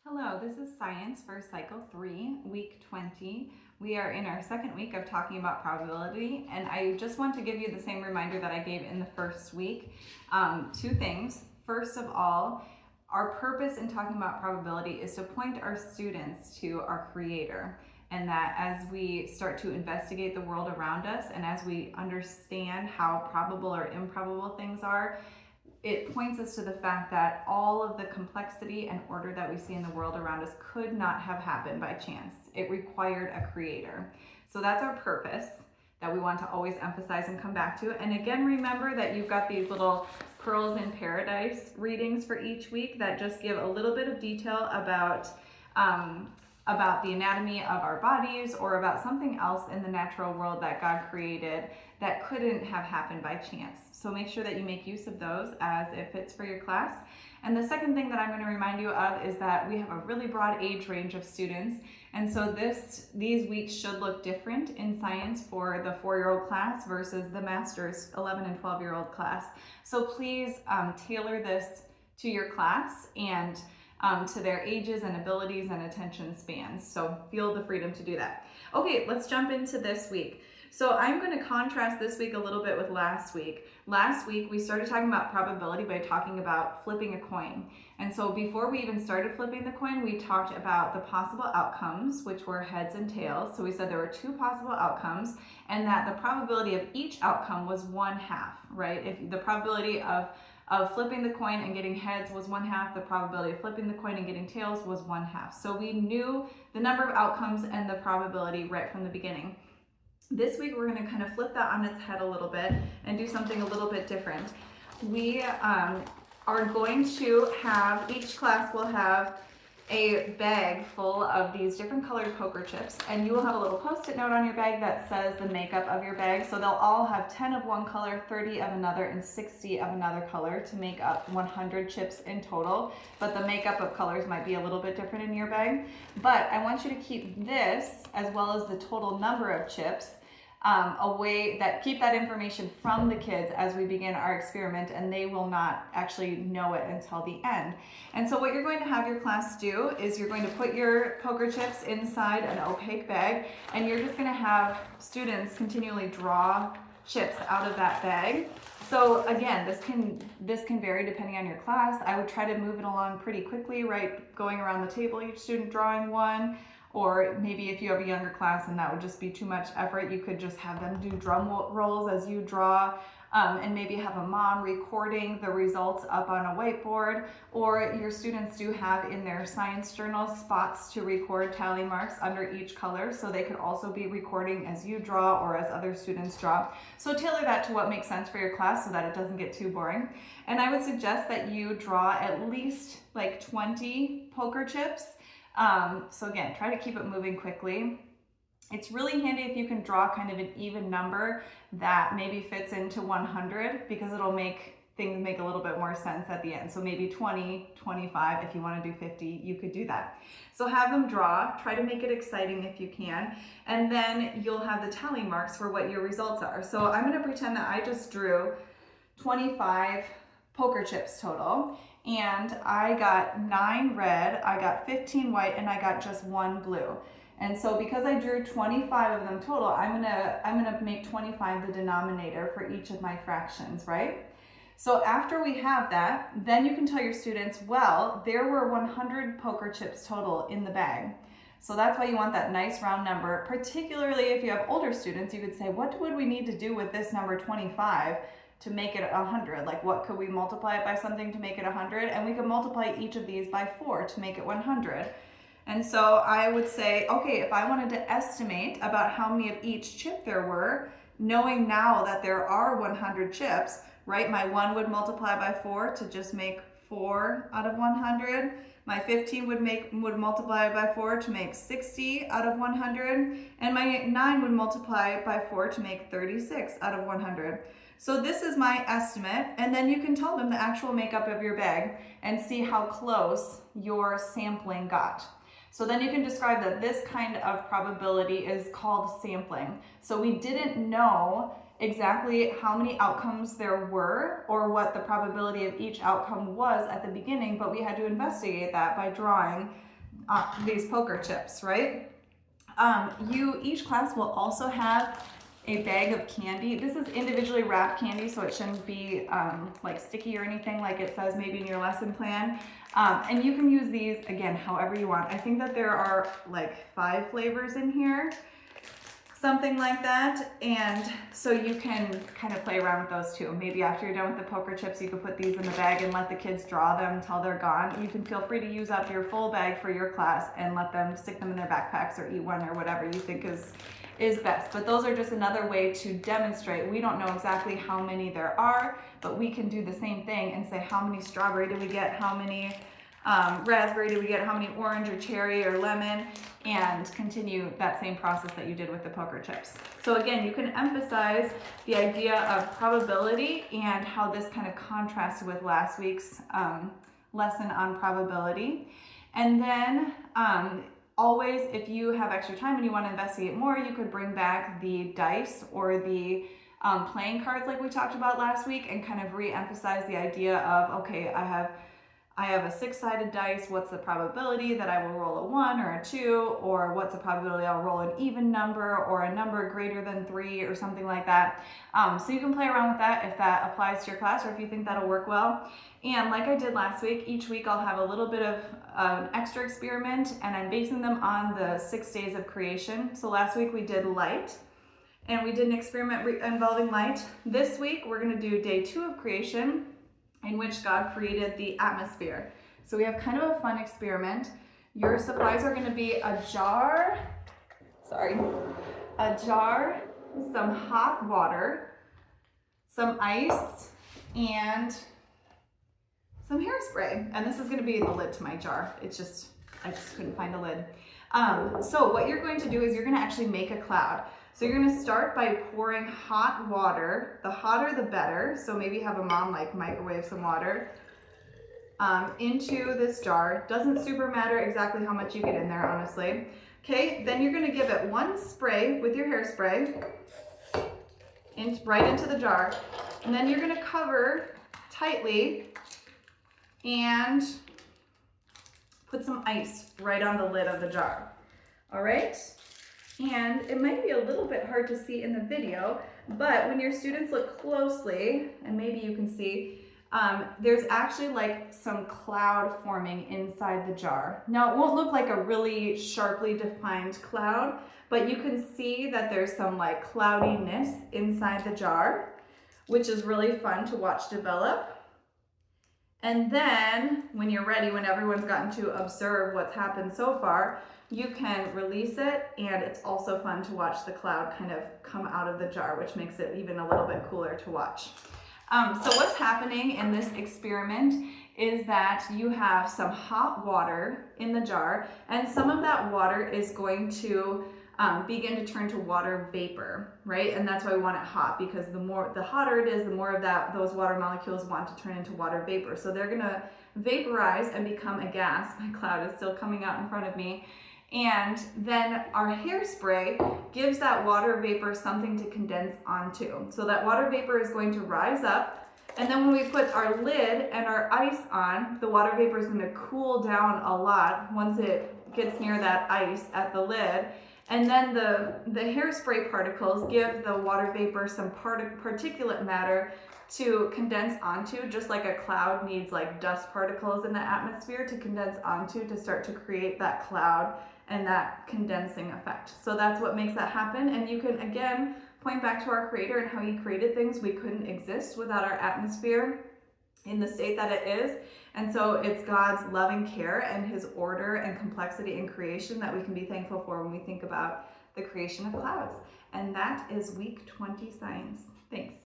Hello, this is Science for Cycle 3, Week 20. We are in our second week of talking about probability, and I just want to give you the same reminder that I gave in the first week. Two things. First of all, our purpose in talking about probability is to point our students to our Creator, and that as we start to investigate the world around us and as we understand how probable or improbable things are, it points us to the fact that all of the complexity and order that we see in the world around us could not have happened by chance. It required a creator. So that's our purpose that we want to always emphasize and come back to. And again, remember that you've got these little Pearls in Paradise readings for each week that just give a little bit of detail about the anatomy of our bodies or about something else in the natural world that God created that couldn't have happened by chance. So make sure that you make use of those as it fits for your class. And the second thing that I'm going to remind you of is that we have a really broad age range of students. And so these weeks should look different in science for the 4-year-old class versus the master's 11 and 12-year-old class. So please tailor this to your class and to their ages and abilities and attention spans. So feel the freedom to do that. Okay, let's jump into this week. So I'm going to contrast this week a little bit with last week. Last week we started talking about probability by talking about flipping a coin. And so before we even started flipping the coin, we talked about the possible outcomes, which were heads and tails. So we said there were 2 possible outcomes and that the probability of each outcome was 1/2, right? If the probability of flipping the coin and getting heads was 1/2, the probability of flipping the coin and getting tails was 1/2. So we knew the number of outcomes and the probability right from the beginning. This week we're going to kind of flip that on its head a little bit and do something a little bit different. We are going to have, each class will have a bag full of these different colored poker chips, and you will have a little post-it note on your bag that says the makeup of your bag. So they'll all have 10 of one color, 30 of another, and 60 of another color to make up 100 chips in total. But the makeup of colors might be a little bit different in your bag. But I want you to keep this, as well as the total number of chips, keep that information from the kids as we begin our experiment, and they will not actually know it until the end. And so what you're going to have your class do is you're going to put your poker chips inside an opaque bag, and you're just going to have students continually draw chips out of that bag. So again, this can vary depending on your class. I would try to move it along pretty quickly, right? Going around the table, each student drawing one. Or maybe if you have a younger class and that would just be too much effort, you could just have them do drum rolls as you draw, and maybe have a mom recording the results up on a whiteboard. Or your students do have in their science journal spots to record tally marks under each color, so they could also be recording as you draw or as other students draw. So tailor that to what makes sense for your class so that it doesn't get too boring. And I would suggest that you draw at least like 20 poker chips. So again, try to keep it moving quickly. It's really handy if you can draw kind of an even number that maybe fits into 100, because it'll make things make a little bit more sense at the end. So maybe 20, 25, if you want to do 50, you could do that. So have them draw, try to make it exciting if you can, and then you'll have the tally marks for what your results are. So I'm going to pretend that I just drew 25 poker chips total, and I got 9 red, I got 15 white, and I got just 1 blue. And so because I drew 25 of them total, I'm gonna make 25 the denominator for each of my fractions, right? So after we have that, then you can tell your students, well, there were 100 poker chips total in the bag. So that's why you want that nice round number, particularly if you have older students. You could say, what would we need to do with this number 25 to make it 100? Like, what could we multiply it by something to make it 100? And we could multiply each of these by 4 to make it 100. And so I would say, okay, if I wanted to estimate about how many of each chip there were, knowing now that there are 100 chips, right? My 1 would multiply by 4 to just make 4 out of 100. My 15 would multiply by 4 to make 60 out of 100. And my 9 would multiply by 4 to make 36 out of 100. So this is my estimate, and then you can tell them the actual makeup of your bag and see how close your sampling got. So then you can describe that this kind of probability is called sampling. So we didn't know exactly how many outcomes there were or what the probability of each outcome was at the beginning, but we had to investigate that by drawing these poker chips, right? Each class will also have a bag of candy. This is individually wrapped candy, so it shouldn't be like sticky or anything like it says maybe in your lesson plan. And you can use these, again, however you want. I think that there are like 5 flavors in here, something like that. And so you can kind of play around with those too. Maybe after you're done with the poker chips, you could put these in the bag and let the kids draw them until they're gone. You can feel free to use up your full bag for your class and let them stick them in their backpacks or eat one or whatever you think is best. But those are just another way to demonstrate. We don't know exactly how many there are, but we can do the same thing and say how many strawberry do we get, how many raspberry do we get, how many orange or cherry or lemon, and continue that same process that you did with the poker chips. So again, you can emphasize the idea of probability and how this kind of contrasts with last week's lesson on probability. And then always, if you have extra time and you want to investigate more, you could bring back the dice or the playing cards like we talked about last week and kind of re-emphasize the idea of, okay, I have a 6-sided dice. What's the probability that I will roll a 1 or a 2, or what's the probability I'll roll an even number or a number greater than 3 or something like that. So you can play around with that if that applies to your class or if you think that'll work well. And like I did last week, each week I'll have a little bit of an extra experiment, and I'm basing them on the 6 days of creation. So last week we did light, and we did an experiment involving light. This week we're going to do day 2 of creation, in which God created the atmosphere. So we have kind of a fun experiment. Your supplies are going to be a jar, some hot water, some ice, and some hairspray. And this is going to be the lid to my jar. I just couldn't find a lid. So what you're going to do is you're going to actually make a cloud. So you're going to start by pouring hot water. The hotter the better. So maybe have a mom like microwave some water into this jar. Doesn't super matter exactly how much you get in there, honestly. Okay, then you're going to give it 1 spray with your hairspray right into the jar. And then you're going to cover tightly and put some ice right on the lid of the jar. All right? And it might be a little bit hard to see in the video, but when your students look closely, and maybe you can see, there's actually like some cloud forming inside the jar. Now it won't look like a really sharply defined cloud, but you can see that there's some like cloudiness inside the jar, which is really fun to watch develop. And then when you're ready, when everyone's gotten to observe what's happened so far, you can release it, and it's also fun to watch the cloud kind of come out of the jar, which makes it even a little bit cooler to watch. So what's happening in this experiment is that you have some hot water in the jar, and some of that water is going to begin to turn to water vapor, right? And that's why we want it hot, because the hotter it is, the more of those water molecules want to turn into water vapor. So they're gonna vaporize and become a gas. My cloud is still coming out in front of me. And then our hairspray gives that water vapor something to condense onto. So that water vapor is going to rise up, and then when we put our lid and our ice on, the water vapor is going to cool down a lot once it gets near that ice at the lid. And then the hairspray particles give the water vapor some particulate matter to condense onto, just like a cloud needs like dust particles in the atmosphere to condense onto to start to create that cloud and that condensing effect. So that's what makes that happen. And you can again point back to our creator and how he created things. We couldn't exist without our atmosphere in the state that it is. And so it's God's loving care and his order and complexity in creation that we can be thankful for when we think about the creation of clouds. And that is week 20 science. Thanks.